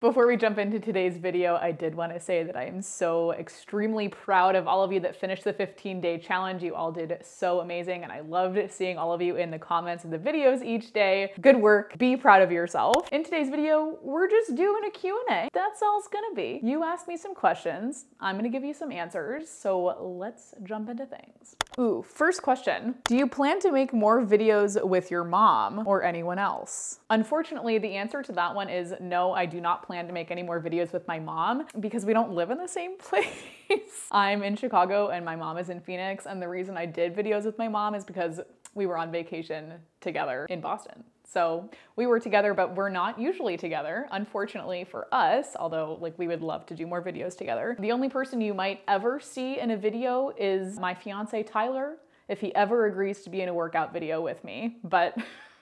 Before we jump into today's video, I did want to say that I am so extremely proud of all of you that finished the 15-day challenge. You all did so amazing, and I loved seeing all of you in the comments of the videos each day. Good work. Be proud of yourself. In today's video, we're just doing a Q&A. That's all it's gonna be. You asked me some questions. I'm gonna give you some answers, so let's jump into things. Ooh, first question. Do you plan to make more videos with your mom or anyone else? Unfortunately, the answer to that one is no, I do not plan to make any more videos with my mom because we don't live in the same place. I'm in Chicago and my mom is in Phoenix, and the reason I did videos with my mom is because we were on vacation together in Boston. So we were together, but we're not usually together, unfortunately for us, although like we would love to do more videos together. The only person you might ever see in a video is my fiance, Tyler, if he ever agrees to be in a workout video with me. But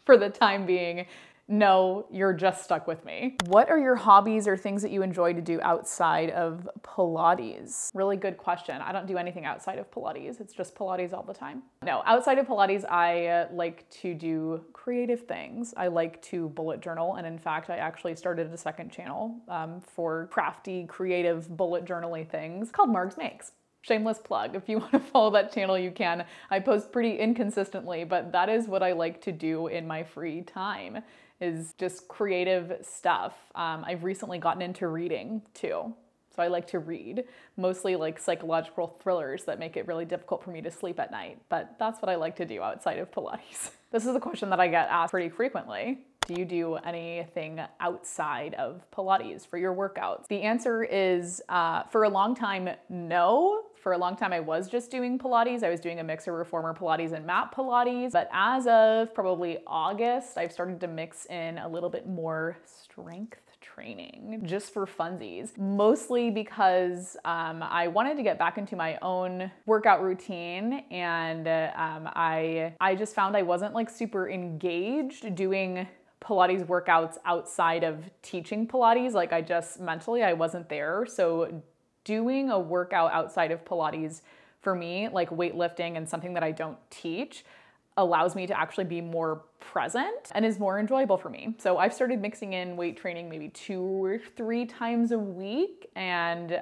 for the time being, no, you're just stuck with me. What are your hobbies or things that you enjoy to do outside of Pilates? Really good question. I don't do anything outside of Pilates. It's just Pilates all the time. No, outside of Pilates, I like to do creative things. I like to bullet journal. And in fact, I actually started a second channel for crafty, creative bullet journaling things called Margs Makes. Shameless plug. If you want to follow that channel, you can. I post pretty inconsistently, but that is what I like to do in my free time, is just creative stuff. I've recently gotten into reading too. So I like to read, mostly like psychological thrillers that make it really difficult for me to sleep at night. But that's what I like to do outside of Pilates. This is a question that I get asked pretty frequently. Do you do anything outside of Pilates for your workouts? The answer is, for a long time, no. For a long time, I was just doing Pilates. I was doing a mix of reformer Pilates and mat Pilates. But as of probably August, I've started to mix in a little bit more strength training just for funsies, mostly because I wanted to get back into my own workout routine, and I just found I wasn't like super engaged doing Pilates workouts outside of teaching Pilates. Like I just mentally, I wasn't there. So doing a workout outside of Pilates for me, like weightlifting and something that I don't teach, allows me to actually be more present and is more enjoyable for me. So I've started mixing in weight training maybe 2 or 3 times a week, and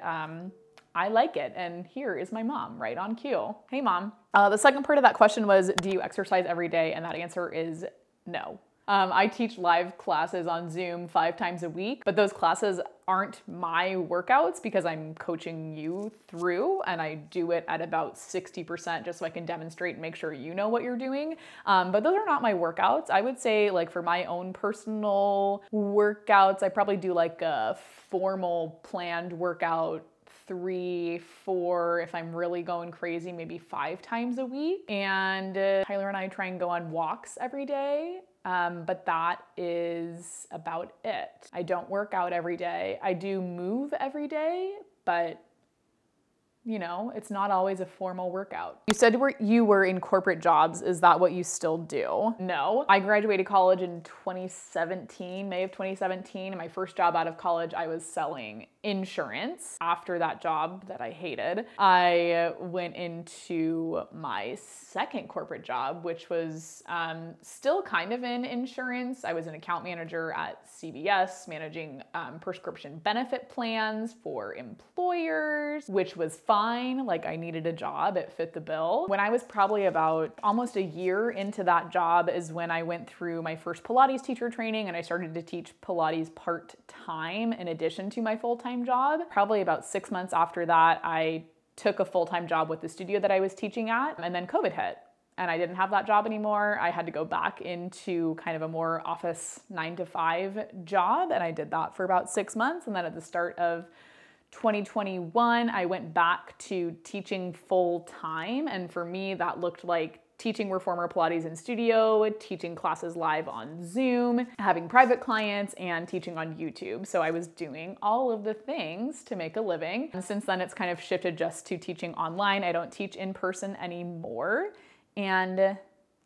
I like it. And here is my mom right on cue. Hey mom. The second part of that question was, do you exercise every day? And that answer is no. I teach live classes on Zoom 5 times a week, but those classes aren't my workouts because I'm coaching you through, and I do it at about 60% just so I can demonstrate and make sure you know what you're doing. But those are not my workouts. I would say like for my own personal workouts, I probably do like a formal planned workout 3, 4, if I'm really going crazy, maybe 5 times a week. And Tyler and I try and go on walks every day. But that is about it. I don't work out every day. I do move every day, but you know, it's not always a formal workout. You said you were in corporate jobs. Is that what you still do? No. I graduated college in 2017, May of 2017. And my first job out of college, I was selling insurance. After that job that I hated, I went into my second corporate job, which was still kind of in insurance. I was an account manager at CVS, managing prescription benefit plans for employers, which was fine. Like I needed a job, it fit the bill. When I was probably about almost a year into that job is when I went through my first Pilates teacher training, and I started to teach Pilates part-time in addition to my full-time job. Probably about 6 months after that, I took a full-time job with the studio that I was teaching at, and then COVID hit. And I didn't have that job anymore. I had to go back into kind of a more office 9-to-5 job, and I did that for about 6 months. And then at the start of 2021, I went back to teaching full time. And for me, that looked like teaching reformer Pilates in studio, teaching classes live on Zoom, having private clients, and teaching on YouTube. So I was doing all of the things to make a living. And since then, it's kind of shifted just to teaching online. I don't teach in person anymore. And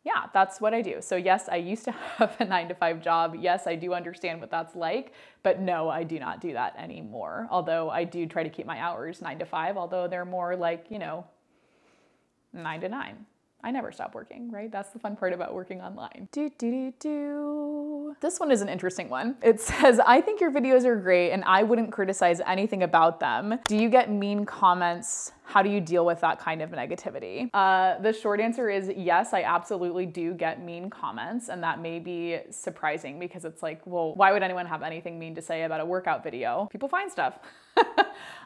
yeah, that's what I do. So yes, I used to have a 9-to-5 job. Yes, I do understand what that's like, but no, I do not do that anymore. Although I do try to keep my hours 9-to-5, although they're more like, 9 to 9. I never stop working, right? That's the fun part about working online. you. This one is an interesting one. It says, I think your videos are great and I wouldn't criticize anything about them. Do you get mean comments? How do you deal with that kind of negativity? The short answer is yes, I absolutely do get mean comments, and that may be surprising because it's like, well, why would anyone have anything mean to say about a workout video? People find stuff.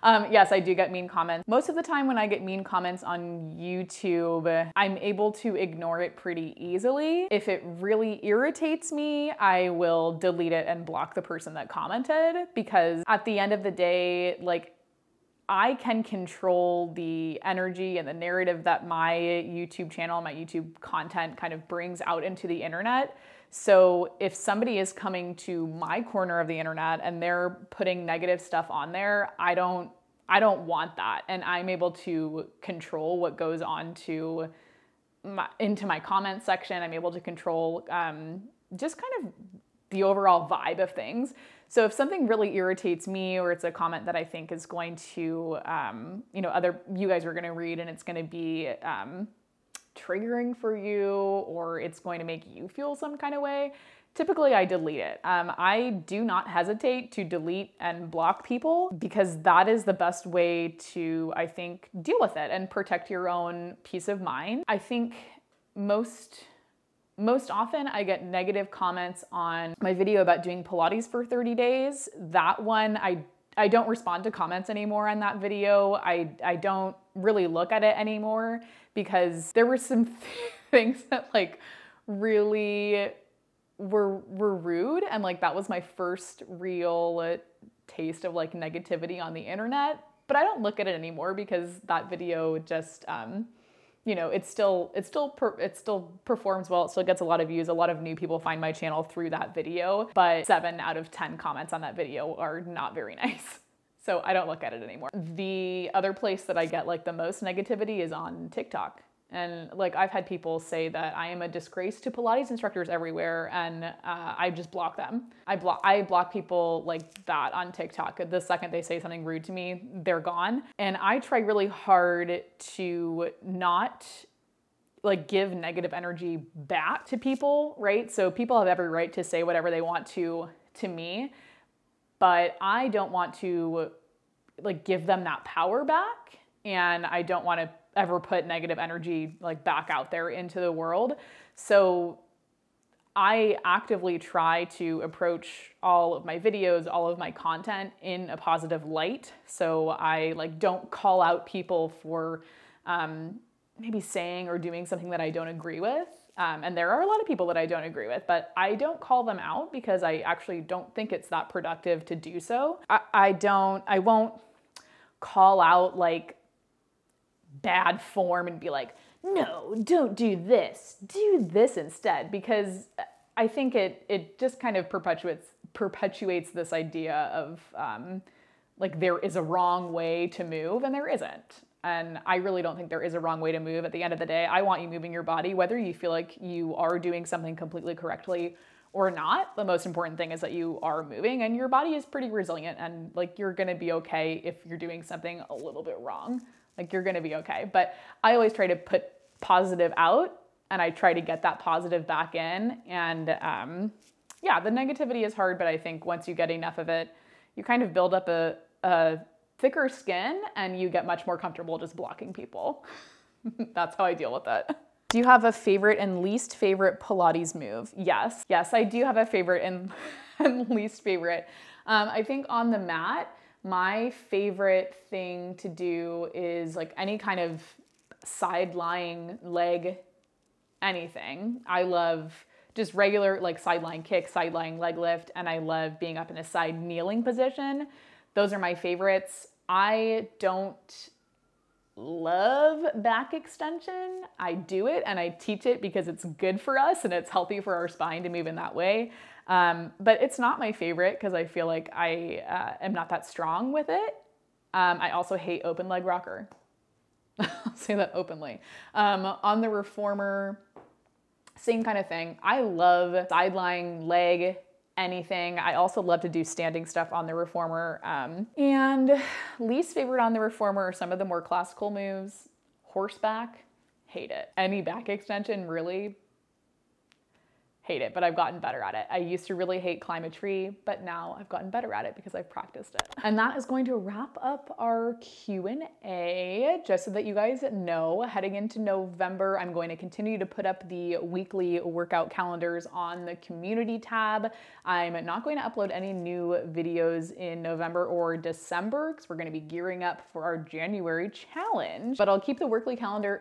Yes, I do get mean comments. Most of the time when I get mean comments on YouTube, I'm able to ignore it pretty easily. If it really irritates me, I will delete it and block the person that commented, because at the end of the day, like, I can control the energy and the narrative that my YouTube channel, my YouTube content kind of brings out into the internet. So if somebody is coming to my corner of the internet and they're putting negative stuff on there, I don't want that. And I'm able to control what goes on into my comment section. I'm able to control just kind of the overall vibe of things. So if something really irritates me, or it's a comment that I think is going to, you guys are going to read and it's going to be triggering for you, or it's going to make you feel some kind of way, typically I delete it. I do not hesitate to delete and block people, because that is the best way to, I think, deal with it and protect your own peace of mind. I think most often I get negative comments on my video about doing Pilates for 30 days. That one, I don't respond to comments anymore on that video. I don't really look at it anymore, because there were some things that like really were rude, and like that was my first real taste of like negativity on the internet. But I don't look at it anymore, because that video just it still performs well. It still gets a lot of views. A lot of new people find my channel through that video, but 7 out of 10 comments on that video are not very nice. So I don't look at it anymore. The other place that I get like the most negativity is on TikTok. And like I've had people say that I am a disgrace to Pilates instructors everywhere, and I just block them. I block people like that on TikTok. The second they say something rude to me, they're gone. And I try really hard to not like give negative energy back to people, right? So people have every right to say whatever they want to me, but I don't want to like give them that power back, and I don't want to ever put negative energy like back out there into the world. So I actively try to approach all of my videos, all of my content in a positive light. So I like don't call out people for maybe saying or doing something that I don't agree with. And there are a lot of people that I don't agree with, but I don't call them out, because I actually don't think it's that productive to do so. I won't call out like bad form and be like, no, don't do this instead, because I think it just kind of perpetuates this idea of like there is a wrong way to move, and there isn't. And I really don't think there is a wrong way to move. At the end of the day, I want you moving your body, whether you feel like you are doing something completely correctly or not. The most important thing is that you are moving, and your body is pretty resilient, and like you're gonna be okay if you're doing something a little bit wrong. Like you're gonna be okay. But I always try to put positive out, and I try to get that positive back in. And yeah, the negativity is hard, but I think once you get enough of it, you kind of build up a thicker skin, and you get much more comfortable just blocking people. That's how I deal with it. Do you have a favorite and least favorite Pilates move? Yes. Yes, I do have a favorite and least favorite. I think on the mat, my favorite thing to do is like any kind of side lying leg, anything. I love just regular like side lying kick, side lying leg lift, and I love being up in a side kneeling position. Those are my favorites. I don't love back extension. I do it and I teach it because it's good for us and it's healthy for our spine to move in that way. But it's not my favorite because I feel like I am not that strong with it. I also hate open leg rocker. I'll say that openly. On the reformer, same kind of thing. I love side lying leg, anything. I also love to do standing stuff on the reformer. And least favorite on the reformer are some of the more classical moves. Horseback, hate it. Any back extension, really hate it, but I've gotten better at it. I used to really hate climb a tree, but now I've gotten better at it because I've practiced it. And that is going to wrap up our Q&A. Just so that you guys know, heading into November, I'm going to continue to put up the weekly workout calendars on the community tab. I'm not going to upload any new videos in November or December because we're going to be gearing up for our January challenge, but I'll keep the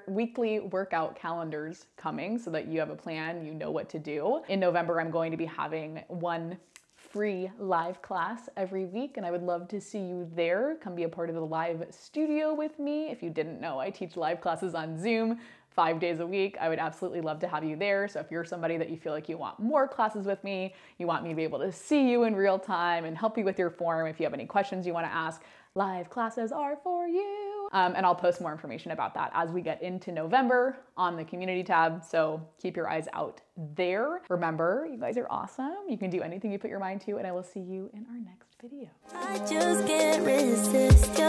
weekly workout calendars coming so that you have a plan, you know what to do. In November, I'm going to be having one free live class every week, and I would love to see you there. Come be a part of the live studio with me. If you didn't know, I teach live classes on Zoom 5 days a week. I would absolutely love to have you there. So if you're somebody that you feel like you want more classes with me, you want me to be able to see you in real time and help you with your form, if you have any questions you want to ask, live classes are for you. And I'll post more information about that as we get into November on the community tab. So keep your eyes out there. Remember, you guys are awesome. You can do anything you put your mind to, and I will see you in our next video. I just can't resist you.